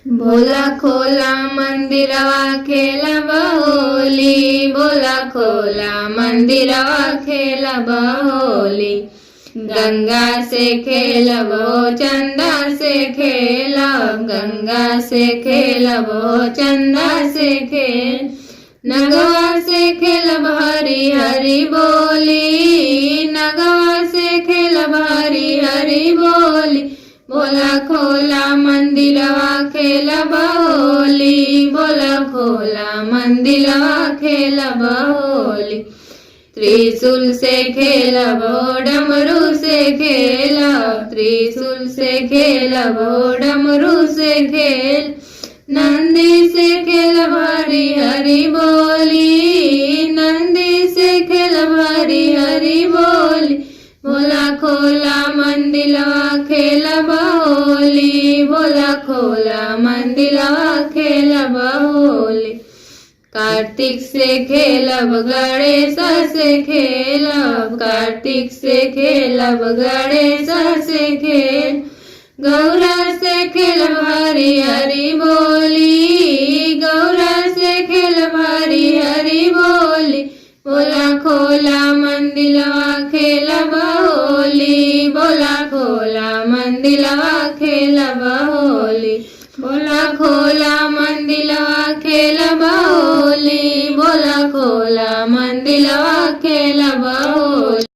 बोला खोला मंदिरवा खेलब होली, बोला खोला मंदिरवा खेलब होली। गंगा से खेलबो चंदा से खेलब, गंगा से खेलबो चंदा से खेल। नगवा से खेलब हरी हरी बोली, नगवा से खेलब हरी हरी बोली। बोला खोला मंदिरवा खेलब होली, बोला खोला मंदिरवा खेलब होली। त्रिशूल से खेलबो डमरू से खेलब, त्रिशूल से खेलबो डमरू से खेल। नंदी से खेलब हरी हरी बोली, नंदी से खेलब हरी हरी बोली। बोला खोला मंदिरवा खेलब होली, बोला खोला मंदिरवा खेलब होली। कार्तिक से खेलब गणेश से खेलब, कार्तिक से खेलब गणेश से खेल। गौरा से खेलब हरी हरी बोली, गौरा से खेलब हरी हरी बोली। बोला खोला मंदिरवा खेलब होली, बोला खोला मंदिरवा खेलब होली। बोला खोला